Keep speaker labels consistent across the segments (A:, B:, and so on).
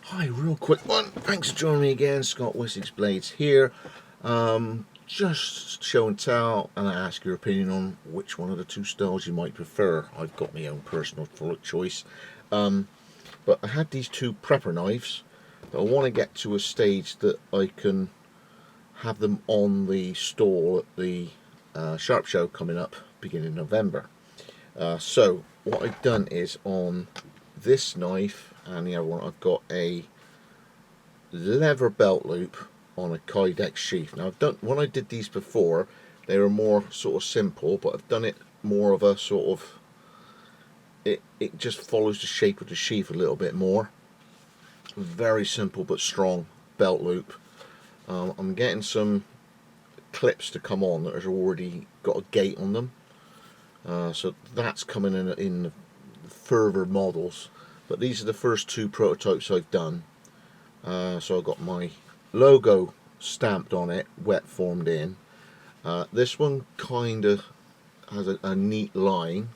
A: Hi, real quick one. Thanks for joining me again. Scott, Wessex Blades here. Just show and tell, and I ask your opinion on which one of the two styles you might prefer. I've got my own personal choice. But I had these two prepper knives that I want to get to a stage that I can have them on the stall at the Sharp Show coming up beginning November. So what I've done is on this knife and the other one, I've got a leather belt loop on a kydex sheath. Now when I did these before, they were more sort of simple, but I've done it more of a sort of, it just follows the shape of the sheath a little bit more. Very simple but strong belt loop. I'm getting some clips to come on that have already got a gate on them, so that's coming in the further models, but these are the first two prototypes I've done. So I've got my logo stamped on it, wet formed in. This one kind of has a neat line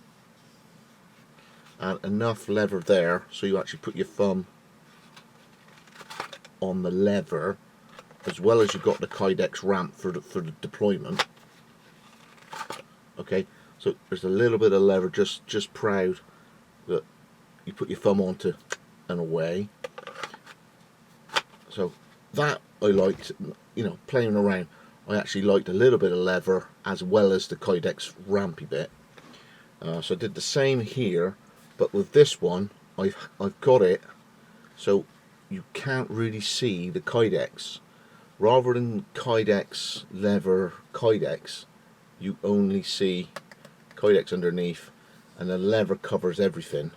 A: and enough leather there so you actually put your thumb on the lever, as well as you've got the kydex ramp for the deployment. Okay, so there's a little bit of leather just proud that you put your thumb onto and away. So that I liked, you know, playing around. I actually liked a little bit of leather as well as the kydex rampy bit. So I did the same here, but with this one I've got it so you can't really see the kydex. Rather than kydex, leather, kydex, you only see kydex underneath and the leather covers everything.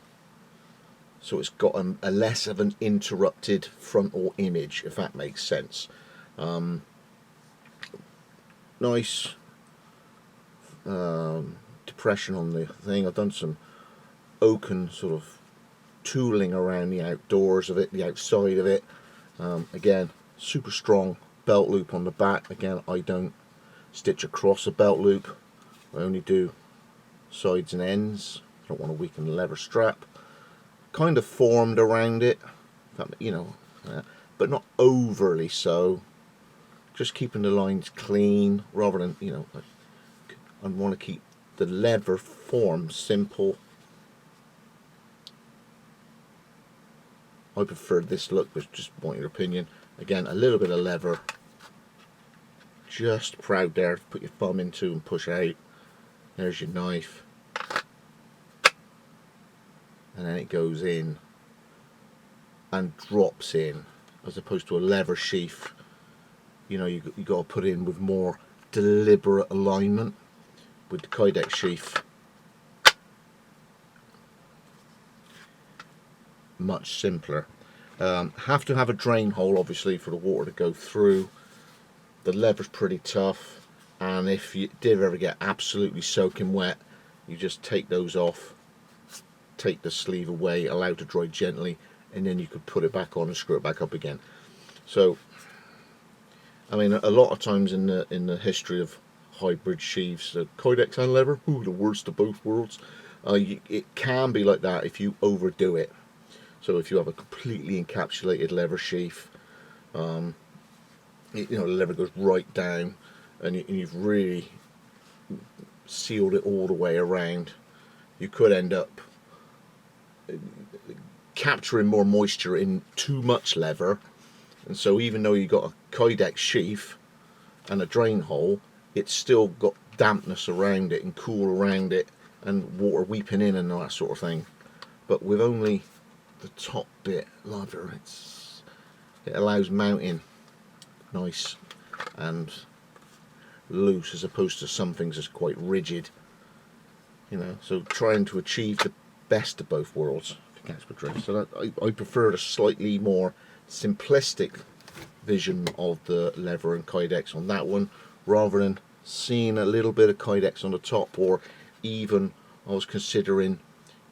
A: So it's got a less of an interrupted frontal image, if that makes sense. Nice depression on the thing. I've done some oaken sort of tooling around the outdoors of it, the outside of it. Again, super strong belt loop on the back. Again, I don't stitch across a belt loop. I only do sides and ends. I don't want to weaken the leather strap. Kind of formed around it, you know, but not overly so. Just keeping the lines clean rather than, you know, I want to keep the leather form simple. I prefer this look, but just want your opinion. Again, a little bit of leather, just proud there to put your thumb into and push out. There's your knife. And then it goes in and drops in, as opposed to a leather sheath. You know, you got to put in with more deliberate alignment. With the kydex sheath, much simpler. Have to have a drain hole, obviously, for the water to go through. The leather's pretty tough, and if you did ever get absolutely soaking wet, you just take those off, take the sleeve away, allow it to dry gently, and then you could put it back on and screw it back up again. So, I mean, a lot of times in the history of hybrid sheaths, kydex and leather, ooh, the worst of both worlds. It can be like that if you overdo it. So if you have a completely encapsulated leather sheath, you know, the leather goes right down, and you've really sealed it all the way around, you could end up capturing more moisture in too much leather, and so even though you got a kydex sheath and a drain hole, it's still got dampness around it and cool around it and water weeping in and all that sort of thing. But with only the top bit leather, it allows mounting nice and loose, as opposed to some things that's quite rigid, you know. So trying to achieve the best of both worlds, if you catch my drift. So I prefer a slightly more simplistic vision of the leather and kydex on that one, rather than seeing a little bit of kydex on the top, or even I was considering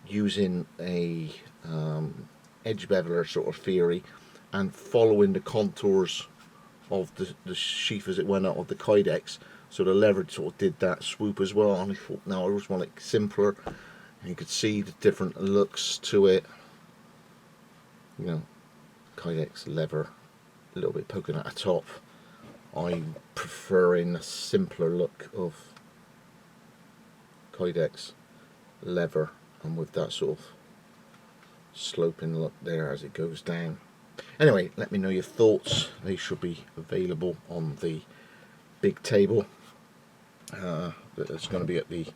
A: using a edge beveler sort of theory and following the contours of the sheath as it went out of the kydex, so the leather sort of did that swoop as well. And I thought, no, I just want it simpler, and you could see the different looks to it, you know, kydex lever, a little bit poking at the top. I'm preferring a simpler look of kydex lever, and with that sort of sloping look there as it goes down. Anyway, let me know your thoughts. They should be available on the big table. It's going to be at the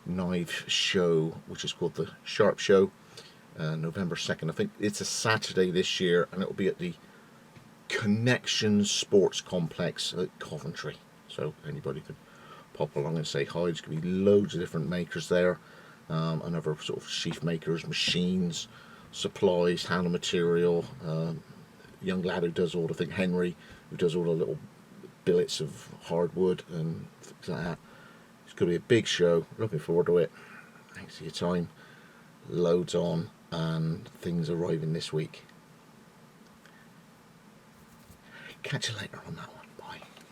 A: knife show, which is called the Sharp Show, November 2nd. I think it's a Saturday this year, and it will be at the Connection Sports Complex at Coventry. So anybody could pop along and say hi. There's going to be loads of different makers there, and other sort of sheath makers, machines, supplies, handle material. Young lad who does all the things, Henry, who does all the little billets of hardwood and things like that. It's going to be a big show. Looking forward to it. Thanks for your time. Loads on, and things arriving this week. Catch you later on that one.